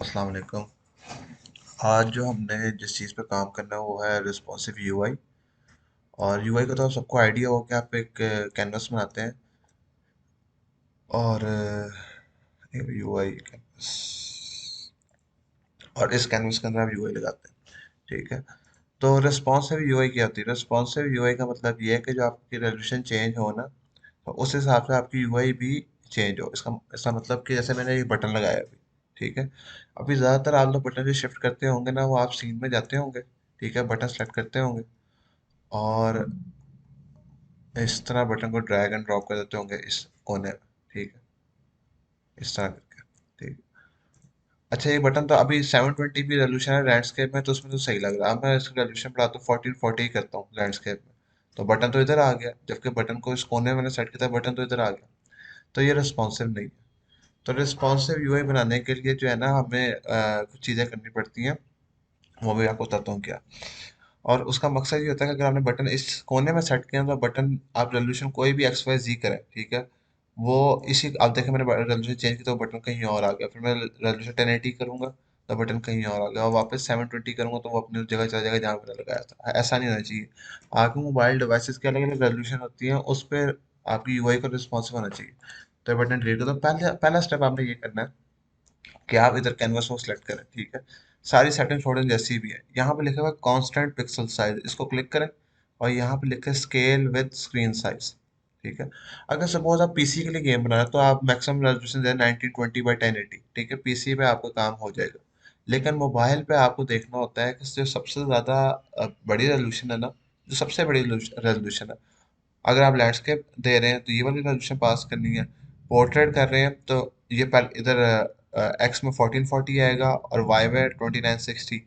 अस्सलाम वालेकुम। आज जो हमने जिस चीज़ पे काम करना है वो है रिस्पॉन्सिव यूआई। और यूआई का तो आप सबको आइडिया हो कि आप एक कैनवस बनाते हैं और यूआई कैनवस, और इस कैनवस के अंदर आप यूआई लगाते हैं। ठीक है। तो रिस्पॉन्सिव यूआई क्या होती है? रिस्पॉन्सिव यूआई का मतलब ये है कि जो आपकी रेजोल्यूशन चेंज हो ना, तो उस हिसाब से आपकी यूआई भी चेंज हो। इसका इसका मतलब कि जैसे मैंने ये बटन लगाया अभी, ठीक है। अभी ज़्यादातर आप लोग बटन जो शिफ्ट करते होंगे ना, वो आप सीन में जाते होंगे, ठीक है, बटन सेलेक्ट करते होंगे और इस तरह बटन को ड्रैग एंड ड्रॉप कर देते होंगे इस कोने में, ठीक है, इस तरह करके। ठीक। अच्छा, ये बटन तो अभी 720p रेजोल्यूशन है लैंडस्केप में, तो उसमें तो सही लग रहा है। अब मैं इसका रेजोल्यूशन बढ़ाता हूँ, 1440 करता हूँ लैंडस्केप में, तो बटन तो इधर आ गया, जबकि बटन को इस कोने में मैंने सेट किया था, बटन तो इधर आ गया। तो ये रिस्पॉन्सिव नहीं है। तो रिस्पॉन्सिव यूआई बनाने के लिए जो है ना, हमें कुछ चीज़ें करनी पड़ती हैं, वो भी आपको बताता हूँ क्या। और उसका मकसद ये होता है कि अगर आपने बटन इस कोने में सेट किया तो बटन आप रेजोल्यूशन कोई भी एक्स वाई जी करें, ठीक है, वो इसी आप देखें मैंने रेजोल्यूशन चेंज किया तो बटन कहीं और आ गया, फिर मैं रेजोल्यूशन 1080 करूंगा तो बटन कहीं और आ गया, और वापस 720 करूंगा तो वो अपनी उस जगह चला जाएगा जहाँ मैंने लगाया था। ऐसा नहीं होना चाहिए। आपके मोबाइल डिवाइसेस की अलग अलग रेजोल्यूशन होती है, उस पर आपकी यूआई का रिस्पॉन्सिव होना चाहिए। तो ये बटन डिलीट कर दो। पहले पहला स्टेप आपने ये करना है कि आप इधर कैनवस को सिलेक्ट करें, ठीक है। सारी सेटिंग छोड़ें जैसी भी है, यहाँ पे लिखा हुआ है कांस्टेंट पिक्सल साइज, इसको क्लिक करें और यहाँ पे लिखा है स्केल विद स्क्रीन साइज, ठीक है। अगर सपोज आप पीसी के लिए गेम बना रहे हैं तो आप मैक्सिमम रेजोल्यूशन दे 1920 by 1080, ठीक है, पीसी पे आपका काम हो जाएगा। लेकिन मोबाइल पे आपको देखना होता है कि जो सबसे ज़्यादा बड़ी रेजोल्यूशन है ना, जो सबसे बड़ी रेजोल्यूशन है, अगर आप लैंडस्केप दे रहे हैं तो ये वाली रेजोल्यूशन पास करनी है। पोर्ट्रेट कर रहे हैं तो ये पहले इधर एक्स में 1440 आएगा और वाई में 2960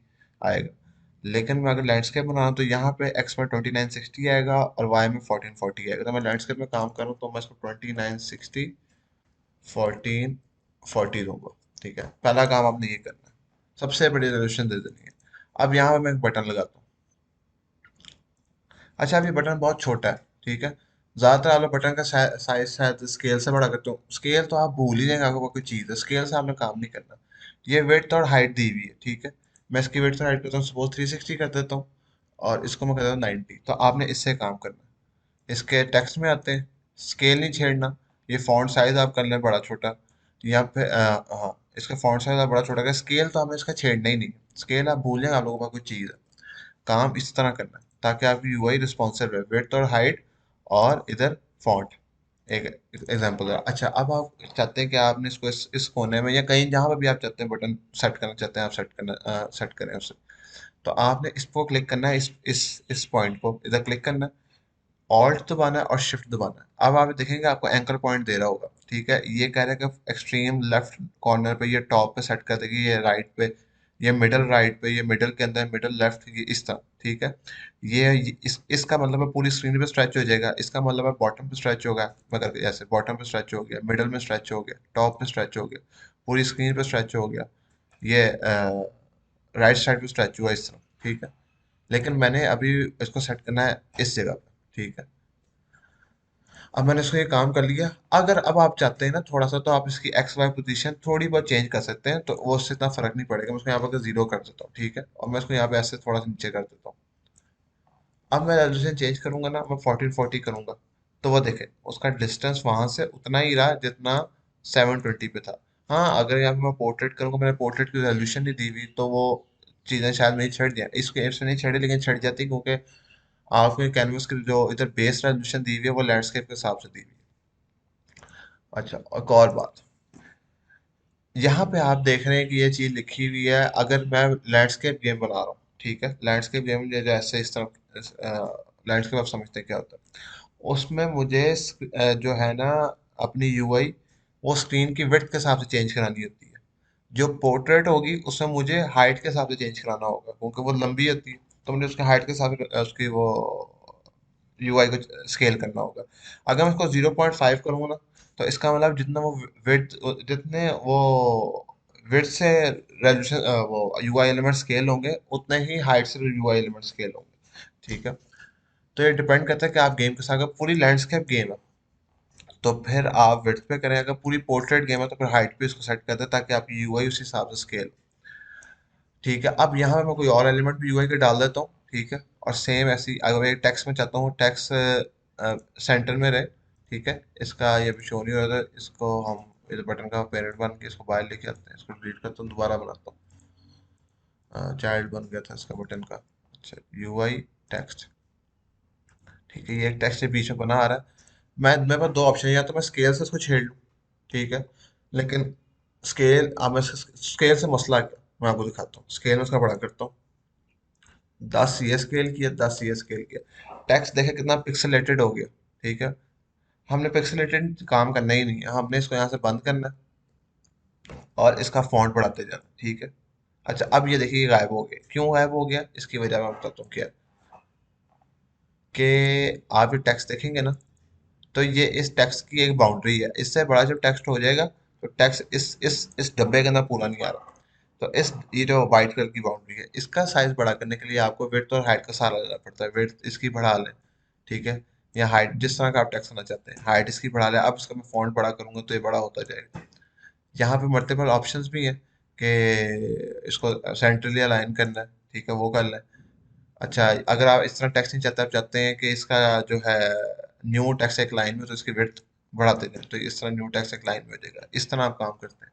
आएगा। लेकिन मैं अगर लैंडस्केप बना रहा हूं तो यहाँ पे एक्स में 2960 आएगा और वाई में 1440 आएगा। तो मैं लैंडस्केप में काम करूँ तो मैं इसको 2960 1440 दूंगा। ठीक है, पहला काम आपने ये करना है, सबसे बड़ी रेजोल्यूशन दे देनी है। अब यहाँ पे मैं एक बटन लगाता हूँ। अच्छा, अब ये बटन बहुत छोटा है, ठीक है। ज्यादातर आप लोग बटन का साइज शायद स्केल से बड़ा करते हो, स्केल तो आप भूल ही जाएंगे, आपको कोई चीज़ है, स्केल से आपने काम नहीं करना। ये वेट और हाइट दी हुई है, ठीक है। मैं इसकी वेट और हाइट करता हूँ, सपोज 360 कर देता हूँ और इसको मैं कर देता हूँ 90। तो आपने इससे काम करना है। इसके टेक्स्ट में आते हैं, स्केल नहीं छेड़ना। ये फॉन्ट साइज आप कर लें बड़ा छोटा, यहाँ पे हाँ, इसका फॉन्ट साइज आप बड़ा छोटा करें। स्केल तो हमें इसका छेड़ना ही नहीं है, स्केल आप भूल जाएंगे, आप लोगों के पास कोई चीज़ है। काम इस तरह करना है ताकि आपकी यूआई रिस्पॉन्सिव रहे, विड्थ और हाइट और इधर फॉन्ट। एक एग्जांपल है। अच्छा, अब आप चाहते हैं कि आपने इसको इस कोने में या कहीं जहां पर भी आप चाहते हैं बटन सेट करना चाहते हैं, आप सेट करें उसे। तो आपने इसको क्लिक करना है, इस पॉइंट को इधर क्लिक करना है, ऑल्ट दबाना है और शिफ्ट दबाना है। अब आप देखेंगे आपको एंकर पॉइंट दे रहा होगा, ठीक है। ये कह रहा है कि एक्सट्रीम लेफ्ट कॉर्नर पे, ये टॉप पे सेट कर देगी, ये राइट पे, ये मिडल राइट पे, ये मिडल के अंदर मिडल लेफ्ट, ये इस तरह, ठीक है। इसका मतलब है पूरी स्क्रीन पे स्ट्रेच हो जाएगा, इसका मतलब है बॉटम पे स्ट्रेच होगा, मगर ऐसे बॉटम पे स्ट्रेच हो गया, मिडल में स्ट्रेच हो गया, टॉप पे स्ट्रेच हो गया, पूरी स्क्रीन पे स्ट्रेच हो गया, ये राइट साइड पे स्ट्रेच हुआ, इस तरह, ठीक है। लेकिन मैंने अभी इसको सेट करना है इस जगह पे, ठीक है। अब मैंने इसको ये काम कर लिया। अगर अब आप चाहते हैं ना थोड़ा सा, तो आप इसकी एक्स वाई पोजीशन थोड़ी बहुत चेंज कर सकते हैं, तो वो उससे इतना फर्क नहीं पड़ेगा। मैं उसको यहाँ पर जीरो कर देता हूँ, ठीक है, और मैं इसको यहाँ पे ऐसे थोड़ा सा नीचे कर देता हूँ। अब मैं रेजोल्यूशन चेंज करूंगा ना, मैं 1440 करूंगा, तो वो देखे उसका डिस्टेंस वहां से उतना ही रहा जितना 720 पे था। हाँ, अगर यहाँ पे मैं पोर्ट्रेट करूंगा, मैंने पोर्ट्रेट की रेजोल्यूशन नहीं दी हुई, तो वो चीज़ें शायद नहीं छड़ दिया, इस केस से नहीं छड़ी, लेकिन छड़ जाती क्योंकि आपके कैनवस की जो इधर बेस रेजोल्यूशन दी हुई है वो लैंडस्केप के हिसाब से दी हुई है। अच्छा, एक और बात, यहाँ पे आप देख रहे हैं कि ये चीज़ लिखी हुई है, अगर मैं लैंडस्केप गेम बना रहा हूँ, ठीक है, लैंडस्केप गेम जैसे इस तरह लैंडस्केप आप समझते हैं क्या होता है, उसमें मुझे जो है ना अपनी यूआई, वो स्क्रीन की विड्थ के हिसाब से चेंज करानी होती है। जो पोर्ट्रेट होगी उसमें मुझे हाइट के हिसाब से चेंज कराना होगा क्योंकि वो लंबी होती है, तो मुझे उसके हाइट के हिसाब से उसकी वो यूआई को स्केल करना होगा। अगर मैं इसको 0.5 करूँगा ना, तो इसका मतलब जितना वो विड्थ, जितने वो विड्थ से रेजोल्यूशन वो यूआई एलिमेंट स्केल होंगे, उतने ही हाइट से यूआई एलिमेंट स्केल होंगे, ठीक है। तो ये डिपेंड करता है कि आप गेम के साथ, अगर पूरी लैंडस्केप गेम है तो फिर आप विड्थ पे करें, अगर पूरी पोर्ट्रेट गेम है तो फिर हाइट पे इसको सेट कर दें ताकि आपकी यूआई उसी हिसाब से स्केल। ठीक है, अब यहाँ पे मैं कोई और एलिमेंट भी यूआई के डाल देता हूँ। ठीक है, और सेम ऐसी अगर मैं टेक्स्ट में चाहता हूँ टेक्स्ट सेंटर में रहे। ठीक है, इसका ये भी शो नहीं हो रहा था, इसको हम इस बटन का पेरेंट बन के इसको बाहर लेके आते हैं, इसको डिलीट करता हूँ, दोबारा बनाता हूँ। चाइल्ड बन गया था इसका बटन का। अच्छा, यूआई टेक्स्ट। ठीक है, ये एक टेक्स्ट के बीच में बना आ रहा है। मैं मेरे पास दो ऑप्शन है, या तो मैं स्केल से इसको छेड़ लूँ। ठीक है, लेकिन स्केल, अब मैं स्केल से मसला क्या मैं आपको दिखाता हूँ। स्केल में उसका बड़ा करता हूँ, 10 ये स्केल किया, 10 ये स्केल किया, टेक्स्ट देखे कितना पिक्सेलेटेड हो गया। ठीक है, हमने पिक्सेलेटेड काम करना ही नहीं है, हमने इसको यहाँ से बंद करना है और इसका फॉन्ट बढ़ाते जाना। ठीक है, अच्छा अब ये देखिए ये गायब हो गया, क्यों गायब हो गया, इसकी वजह मैं बताता हूँ क्या है। कि आप ये टेक्स्ट देखेंगे ना, तो ये इस टेक्स्ट की एक बाउंड्री है, इससे बड़ा जब टेक्स्ट हो जाएगा तो टेक्स्ट इस डब्बे के अंदर पूरा नहीं आ रहा। तो इस ये जो वाइट कलर की बाउंड्री है, इसका साइज बड़ा करने के लिए आपको विड्थ और हाइट का सहारा लेना पड़ता है। विड्थ इसकी बढ़ा लें। ठीक है, या हाइट जिस तरह का आप टेक्स्ट करना चाहते हैं, हाइट इसकी बढ़ा लें। अब इसका मैं फॉन्ट बड़ा करूंगा तो ये बड़ा होता जाएगा। यहाँ पे मल्टीपल ऑप्शंस भी हैं कि इसको सेंट्रली अलाइन करना है। ठीक है, वो कर लें। अच्छा, अगर आप इस तरह टेक्स्ट नहीं चाहते, आप चाहते हैं कि इसका जो है न्यू टेक्स्ट एक लाइन में, तो इसकी विड्थ बढ़ाते जाए, तो इस तरह न्यू टेक्स्ट एक लाइन में हो जाएगा। इस तरह आप काम करते हैं।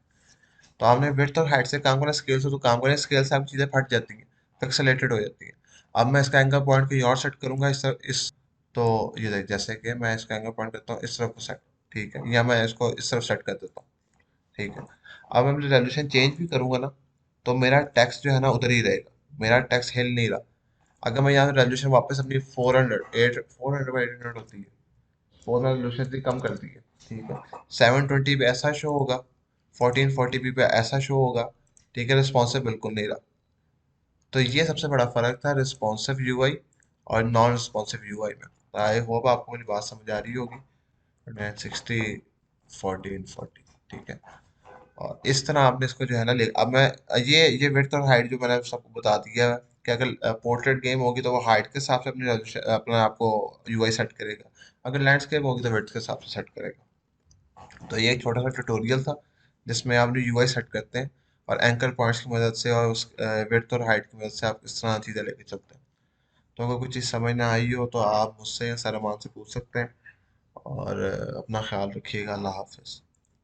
तो आपने विड्थ और हाइट से काम करना, स्केल से तो काम करें, स्केल से आपकी चीज़ें फट जाती हैं, पिक्सेलेटेड हो जाती हैं। अब मैं इसका एंगल पॉइंट कहीं और सेट करूंगा, इस तो ये देख, जैसे कि मैं इसका एंगल पॉइंट करता हूँ इस तरफ को सेट। ठीक है, या मैं इसको इस तरफ सेट कर देता हूँ। ठीक है, अब मैं रेजोल्यूशन चेंज भी करूंगा ना, तो मेरा टेक्स्ट जो है ना उधर ही रहेगा, मेरा टेक्स्ट हिल नहीं रहा। अगर मैं यहाँ रेजोल्यूशन वापस अपनी 400 होती है, 400 रेजोल्यूशन इतनी कम कर दी है। ठीक है, 720 पे ऐसा शो होगा, 1440p पे ऐसा शो होगा। ठीक है, रिस्पॉन्सिव बिल्कुल नहीं रहा। तो ये सबसे बड़ा फर्क था रिस्पॉन्सिव यूआई और नॉन रिस्पॉन्सिव यूआई में। आई होप आपको मेरी बात समझ आ रही होगी। 960 1440। ठीक है, और इस तरह आपने इसको जो है ना ले, अब मैं ये विड्थ और हाइट जो मैंने सबको बता दिया है कि अगर पोर्ट्रेट गेम होगी तो वो हाइट के हिसाब से अपनी अपना आपको यूआई सेट करेगा, अगर लैंडस्केप होगी तो विड्थ के हिसाब से सेट करेगा। तो ये एक छोटा सा ट्यूटोरियल था जिसमें आपने यूआई सेट करते हैं और एंकर पॉइंट्स की मदद से और उस विड्थ और हाइट की मदद से आप इस तरह चीज़ें लेके चलते हैं। तो अगर कोई चीज़ समझ ना आई हो तो आप मुझसे या सरमान से पूछ सकते हैं। और अपना ख्याल रखिएगा। अल्लाह हाफिज़।